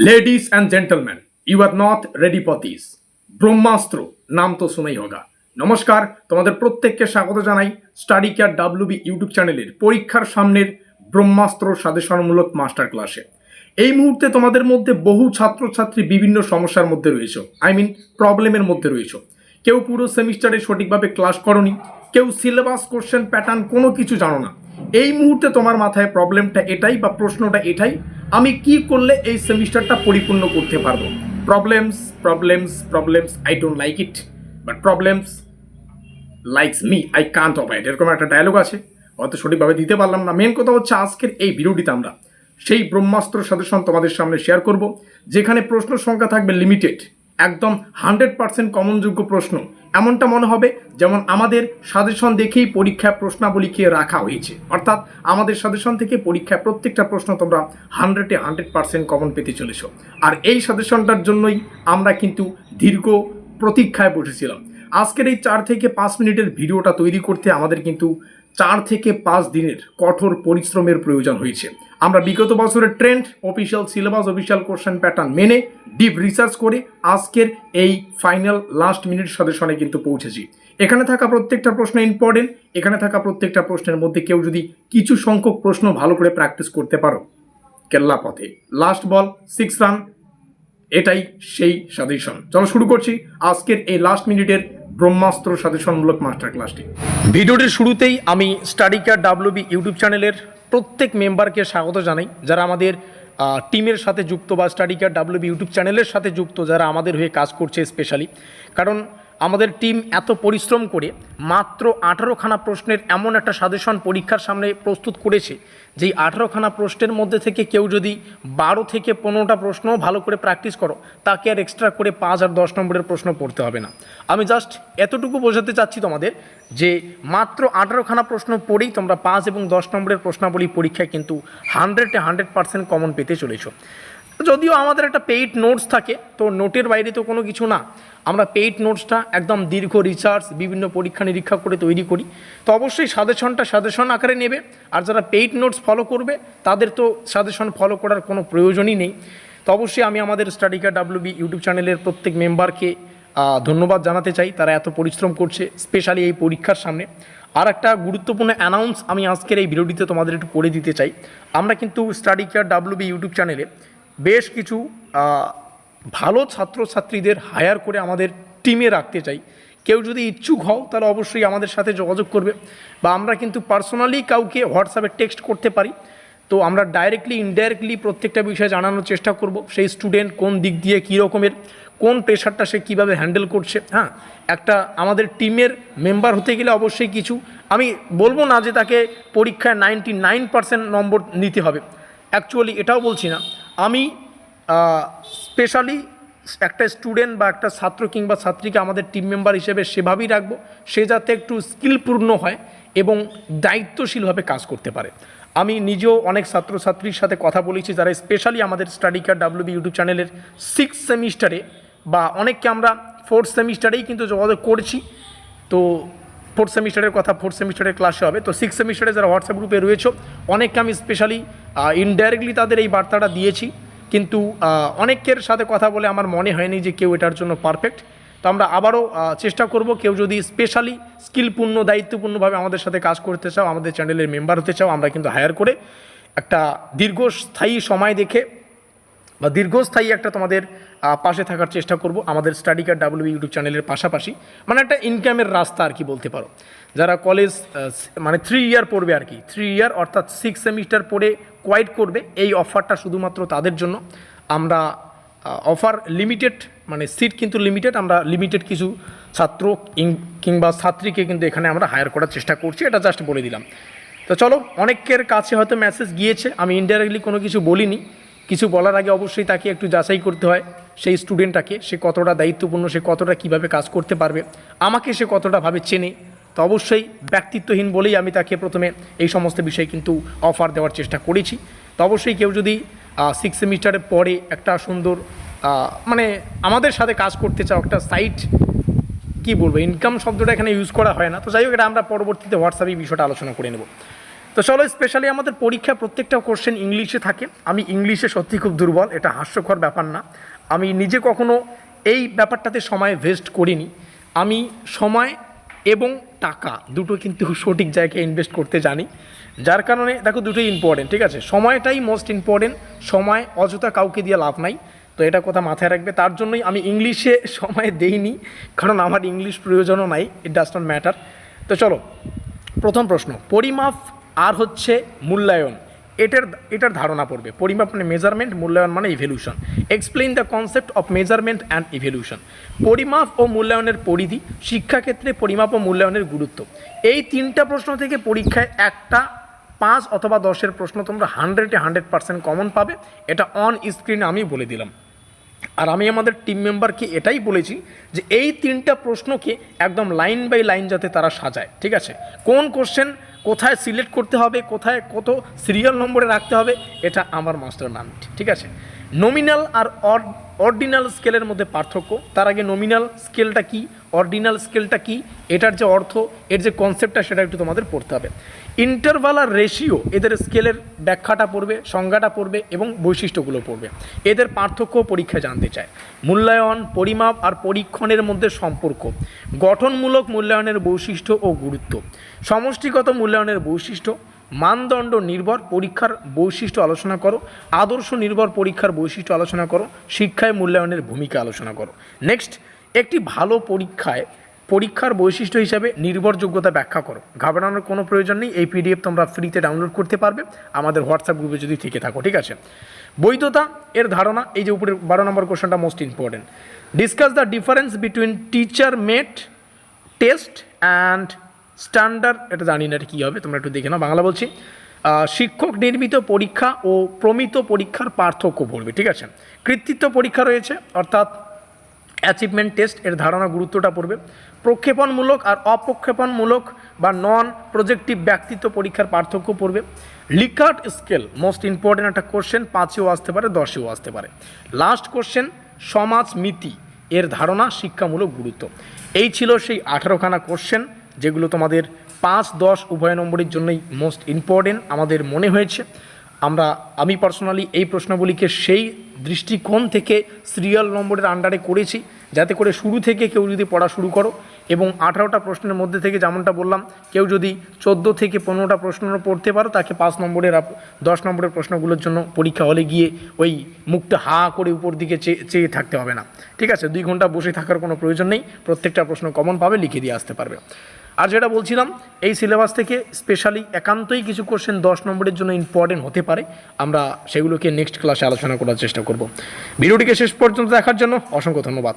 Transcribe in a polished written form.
Ladies and gentleman, you are not ready for this. Brahmastra নাম তো শুনেই হোগা। নমস্কার, তোমাদের প্রত্যেককে স্বাগত জানাই স্টাডি কেয়ার ডাব্লিউবি ইউটিউব চ্যানেলের পরীক্ষার সামনের ব্রহ্মাস্ত্র সাজেশনমূলক মাস্টার ক্লাসে। এই মুহূর্তে তোমাদের মধ্যে বহু ছাত্রছাত্রী বিভিন্ন সমস্যার মধ্যে রয়েছে, প্রবলেমের মধ্যে রয়েছে। কেউ পুরো সেমিস্টারে সঠিকভাবে ক্লাস করনি, কেউ সিলেবাস কোশ্চেন প্যাটার্ন কোনো কিছু জানো না। এই মুহূর্তে তোমার মাথায় প্রবলেমটা এটাই বা প্রশ্নটা এটাই, আমি কি করলে এই সেমিস্টারটা পরিপূর্ণ করতে পারবো। Problems problems problems, I don't like it, but problems likes me, I can't avoid, এরকম একটা ডায়লগ আছে, হয়তো সঠিকভাবে দিতে পারলাম না। মেন কথা হচ্ছে আজকের এই ভিডিওটিতে আমরা সেই ব্রহ্মাস্ত্র সাজেশন তোমাদের সামনে শেয়ার করব, যেখানে প্রশ্ন সংখ্যা থাকবে লিমিটেড, একদম 100% কমনযোগ্য প্রশ্ন। এমনটা মনে হবে যেমন আমাদের সাজেশন দেখেই পরীক্ষায় প্রশ্নাবলীকে রাখা হয়েছে, অর্থাৎ আমাদের সাজেশন থেকে পরীক্ষায় প্রত্যেকটা প্রশ্ন তোমরা 100% কমন পেতে চলেছ। আর এই সাজেশনটার জন্যই আমরা কিন্তু দীর্ঘ প্রতীক্ষায় বসেছিলাম। আজকের এই 4 থেকে 5 মিনিটের ভিডিওটা তৈরি করতে আমাদের কিন্তু 4 থেকে 5 দিনের কঠোর পরিশ্রমের প্রয়োজন হয়েছে। আমরা বিগত বছরের trend, official syllabus, official question pattern মেনে ডিপ রিসার্চ করে আজকের এই ফাইনাল লাস্ট মিনিট সাজেশনে কিন্তু পৌঁছেছি। এখানে থাকা প্রত্যেকটা প্রশ্ন ইম্পর্টেন্ট। এখানে থাকা প্রত্যেকটা প্রশ্নের মধ্যে কেউ যদি কিছু সংখ্যক প্রশ্ন ভালো করে প্র্যাকটিস করতে পারো, কেল্লা পথে, লাস্ট বল 6 রান, এটাই সেই সাজেশন। চলো শুরু করছি আজকের এই লাস্ট মিনিটের ব্রহ্মাস্ত্র সাজেশনমূলক মাস্টার ক্লাসটি। ভিডিওটির শুরুতেই আমি স্টাডি কেয়ার ডাব্লিউবি ইউটিউব চ্যানেলের প্রত্যেক মেম্বারকে স্বাগত জানাই, যারা আমাদের টিমের সাথে যুক্ত বা স্টাডি কেয়ার ডাব্লিউবি ইউটিউব চ্যানেলের সাথে যুক্ত, যারা আমাদের হয়ে কাজ করছে স্পেশালি। কারণ আমাদের টিম এত পরিশ্রম করে মাত্র 18খানা প্রশ্নের এমন একটা সাজেশন পরীক্ষার সামনে প্রস্তুত করেছে, যেই 18খানা প্রশ্নের মধ্যে থেকে কেউ যদি 12 থেকে 15টা প্রশ্নও ভালো করে প্র্যাকটিস করো, তাকে আর এক্সট্রা করে 5 আর 10 নম্বরের প্রশ্ন পড়তে হবে না। আমি জাস্ট এতটুকু বোঝাতে চাচ্ছি তোমাদের যে মাত্র 18খানা প্রশ্ন পড়েই তোমরা 5 এবং 10 নম্বরের প্রশ্নাবলী পরীক্ষায় কিন্তু 100% কমন পেতে চলেছ। যদিও আমাদের একটা পেইড নোটস থাকে, তো নোটের বাইরে তো কোনো কিছু না। আমরা পেইড নোটসটা একদম দীর্ঘ রিসার্চ, বিভিন্ন পরীক্ষা নিরীক্ষা করে তৈরি করি। তো অবশ্যই সাজেশনটা সাজেশন আকারে নেবে, আর যারা পেইড নোটস ফলো করবে তাদের তো সাজেশন ফলো করার কোনো প্রয়োজনই নেই। তো অবশ্যই আমি আমাদের স্টাডি কেয়ার ডাব্লিউবি ইউটিউব চ্যানেলের প্রত্যেক মেম্বারকে ধন্যবাদ জানাতে চাই, তারা এত পরিশ্রম করছে স্পেশালি এই পরীক্ষার সামনে। আর একটা গুরুত্বপূর্ণ অ্যানাউন্স আমি আজকের এই ভিডিওটিতে তোমাদের একটু করে দিতে চাই। আমরা কিন্তু স্টাডি কেয়ার ডাব্লিউবি ইউটিউব চ্যানেলে বেশ কিছু ভালো ছাত্রছাত্রীদের হায়ার করে আমাদের টিমে রাখতে চাই। কেউ যদি ইচ্ছুক হও তাহলে অবশ্যই আমাদের সাথে যোগাযোগ করবে, বা আমরা কিন্তু পার্সোনালি কাউকে হোয়াটসঅ্যাপে টেক্সট করতে পারি। তো আমরা ডাইরেক্টলি ইনডাইরেক্টলি প্রত্যেকটা বিষয়ে জানানোর চেষ্টা করব, সেই স্টুডেন্ট কোন দিক দিয়ে কী রকমের, কোন প্রেশারটা সে কীভাবে হ্যান্ডেল করছে। হ্যাঁ, একটা আমাদের টিমের মেম্বার হতে গেলে অবশ্যই কিছু, আমি বলবো না যে তাকে পরীক্ষায় 99% নম্বর নিতে হবে, অ্যাকচুয়ালি এটাও বলছি না। আমি স্পেশালি একটা স্টুডেন্ট বা একটা ছাত্র কিংবা ছাত্রীকে আমাদের টিম মেম্বার হিসেবে সেভাবেই রাখবো, সে যাতে একটু স্কিলপূর্ণ হয় এবং দায়িত্বশীলভাবে কাজ করতে পারে। আমি নিজেও অনেক ছাত্রছাত্রীর সাথে কথা বলেছি, যারা স্পেশালি আমাদের স্টাডি কেয়ার ডাব্লিউবি ইউটিউব চ্যানেলের 6th সেমিস্টারে, বা অনেককে আমরা 4th সেমিস্টারেই কিন্তু যোগাযোগ করেছি। তো 4th সেমিস্টারের কথা 4th সেমিস্টারের ক্লাসে হবে। তো 6th সেমিস্টারে যারা হোয়াটসঅ্যাপ গ্রুপে রয়েছে, অনেককে আমি স্পেশালি ইনডাইরেক্টলি তাদের এই বার্তাটা দিয়েছি, কিন্তু অনেকের সাথে কথা বলে আমার মনে হয়নি যে কেউ এটার জন্য পারফেক্ট। তো আমরা আবারও চেষ্টা করব, কেউ যদি স্পেশালি স্কিলপূর্ণ দায়িত্বপূর্ণভাবে আমাদের সাথে কাজ করতে চাও, আমাদের চ্যানেলের মেম্বার হতে চাও, আমরা কিন্তু হায়ার করে একটা দীর্ঘস্থায়ী সময় দেখে বা দীর্ঘস্থায়ী একটা তোমাদের পাশে থাকার চেষ্টা করব আমাদের স্টাডি কেয়ার ডাব্লিউবি ইউটিউব চ্যানেলের পাশাপাশি। মানে একটা ইনকামের রাস্তা আর কি বলতে পারো। যারা কলেজ মানে 3 ইয়ার পড়বে আর কি, 3 ইয়ার অর্থাৎ 6 সেমিস্টার পড়ে কোয়াইট করবে, এই অফারটা শুধুমাত্র তাদের জন্য। আমরা অফার লিমিটেড, মানে সিট কিন্তু লিমিটেড, আমরা লিমিটেড কিছু ছাত্র কিংবা ছাত্রীকে কিন্তু এখানে আমরা হায়ার করার চেষ্টা করছি, এটা জাস্ট বলে দিলাম। তো চলো, অনেকের কাছে হয়তো মেসেজ গিয়েছে, আমি ইনডাইরেক্টলি কোনো কিছু বলিনি। কিছু বলার আগে অবশ্যই তাকে একটু যাচাই করতে হয়, সেই স্টুডেন্টটাকে, সে কতটা দায়িত্বপূর্ণ, সে কতটা কীভাবে কাজ করতে পারবে, আমাকে সে কতটা ভাবে চেনে। তো অবশ্যই ব্যক্তিত্বহীন বলেই আমি তাকে প্রথমে এই সমস্ত বিষয়ে কিন্তু অফার দেওয়ার চেষ্টা করেছি। তো অবশ্যই কেউ যদি 6 সেমিস্টারের পরে একটা সুন্দর মানে আমাদের সাথে কাজ করতে চাও, একটা সাইট কী বলবো, ইনকাম শব্দটা এখানে ইউজ করা হয় না, তো যাই হোক, এটা আমরা পরবর্তীতে হোয়াটসঅ্যাপে বিষয়টা আলোচনা করে নেব। তো চলো, স্পেশালি আমাদের পরীক্ষা প্রত্যেকটা কোশ্চেন ইংলিশে থাকে। আমি ইংলিশে সত্যি খুব দুর্বল, এটা হাস্যকর ব্যাপার না। আমি নিজে কখনো এই ব্যাপারটাতে সময় ওয়েস্ট করিনি। আমি সময় এবং টাকা দুটো কিন্তু সঠিক জায়গায় ইনভেস্ট করতে জানি, যার কারণে দেখো দুটোই ইম্পর্টেন্ট, ঠিক আছে? সময়টাই মোস্ট ইম্পর্টেন্ট, সময় অযথা কাউকে দিয়ে লাভ নাই। তো এটা কথা মাথায় রাখবে। তার জন্যই আমি ইংলিশে সময় দেইনি, কারণ আমার ইংলিশ প্রয়োজনও নাই, ইট ডাজ নট ম্যাটার। তো চলো, প্রথম প্রশ্ন, পরিমাপ আর হচ্ছে মূল্যায়ন, এটার ধারণা পড়বে। পরিমাপ মানে মেজারমেন্ট, মূল্যায়ন মানে evaluation. Explain the concept of measurement and evaluation. পরিমাপ ও মূল্যায়নের পরিধি, শিক্ষাক্ষেত্রে পরিমাপ ও মূল্যায়নের গুরুত্ব। এই তিনটা প্রশ্ন থেকে পরীক্ষায় একটা 5 অথবা 10-এর প্রশ্ন তোমরা 100% কমন পাবে। এটা অন স্ক্রিনে আমি বলে দিলাম। আর আমি আমাদের টিম মেম্বারকে এটাই বলেছি যে এই তিনটা প্রশ্নকে একদম লাইন বাই লাইন যাতে তারা সাজায়, ঠিক আছে? কোন কোশ্চেন কোথায় সিলেক্ট করতে হবে, কোথায় কত সিরিয়াল নম্বরে রাখতে হবে, এটা আমার মাস্টার নাম, ঠিক আছে? নমিনাল আর অর্ডিনাল স্কেলের মধ্যে পার্থক্য। তার আগে নমিনাল স্কেলটা কি, অর্ডিনাল স্কেলটা কি, এটার যে অর্থ, এর যে কনসেপ্টটা, সেটা একটু তোমাদের পড়তে হবে। ইন্টারভাল আর রেশিও, এদের স্কেলের ব্যাখ্যাটা পড়বে, সংজ্ঞাটা পড়বে এবং বৈশিষ্ট্যগুলো পড়বে। এদের পার্থক্য পরীক্ষায় জানতে চায়। মূল্যায়ন, পরিমাপ আর পরীক্ষণের মধ্যে সম্পর্ক, গঠনমূলক মূল্যায়নের বৈশিষ্ট্য ও গুরুত্ব, সমষ্টিগত মূল্যায়নের বৈশিষ্ট্য, মানদণ্ড নির্ভর পরীক্ষার বৈশিষ্ট্য আলোচনা করো, আদর্শ নির্ভর পরীক্ষার বৈশিষ্ট্য আলোচনা করো, শিক্ষায় মূল্যায়নের ভূমিকা আলোচনা করো। নেক্সট, একটি ভালো পরীক্ষার বৈশিষ্ট্য হিসাবে নির্ভরযোগ্যতা ব্যাখ্যা করো। ঘাবড়ানোর কোনো প্রয়োজন নেই, এই পিডিএফ তোমরা ফ্রিতে ডাউনলোড করতে পারবে আমাদের হোয়াটসঅ্যাপ গ্রুপে যদি থেকে থাকো, ঠিক আছে? বৈধতা এর ধারণা, এই যে উপরের 12 নম্বর কোশ্চেনটা most important. Discuss the difference between teacher made test and standard, এটা জানি না এটা কী হবে, তোমরা একটু দেখে নাও। বাংলা বলছি, শিক্ষক নির্মিত পরীক্ষা ও প্রমিত পরীক্ষার পার্থক্য পড়বে, ঠিক আছে? কৃতিত্ব পরীক্ষা রয়েছে, অর্থাৎ অ্যাচিভমেন্ট টেস্ট, এর ধারণা গুরুত্বটা পড়বে। প্রক্ষেপণমূলক আর অপ্রক্ষেপণমূলক বা নন প্রজেক্টিভ ব্যক্তিত্ব পরীক্ষার পার্থক্য পড়বে। লিকার্ট স্কেল মোস্ট ইম্পর্টেন্ট একটা কোশ্চেন, 5-এও আসতে পারে, 10-এও আসতে পারে। লাস্ট কোশ্চেন, সমাজমিতি, এর ধারণা, শিক্ষামূলক গুরুত্ব। এই ছিল সেই 18খানা কোশ্চেন, যেগুলো তোমাদের 5-10 উভয় নম্বরের জন্যই মোস্ট ইম্পর্টেন্ট আমাদের মনে হয়েছে। আমি পার্সোনালি এই প্রশ্নগুলিকে সেই দৃষ্টিকোণ থেকে সিরিয়াল নম্বরের আন্ডারে করেছি, যাতে করে শুরু থেকে কেউ যদি পড়া শুরু করো এবং 18টা প্রশ্নের মধ্যে থেকে, যেমনটা বললাম, কেউ যদি 14 থেকে 15টা প্রশ্ন পড়তে পারো, তাকে 5 নম্বরের 10 নম্বরের প্রশ্নগুলোর জন্য পরীক্ষা হলে গিয়ে ওই মুখটা হা করে উপর দিকে চেয়ে থাকতে হবে না, ঠিক আছে? 2 ঘন্টা বসে থাকার কোনো প্রয়োজন নেই, প্রত্যেকটা প্রশ্ন কমন পাবে, লিখে দিয়ে আসতে পারবে। আর যেটা বলছিলাম, এই সিলেবাস থেকে স্পেশালি একান্তই কিছু কোশ্চেন 10 নম্বরের জন্য ইম্পর্টেন্ট হতে পারে, আমরা সেগুলোকে নেক্সট ক্লাসে আলোচনা করার চেষ্টা করব। ভিডিওটিকে শেষ পর্যন্ত দেখার জন্য অসংখ্য ধন্যবাদ।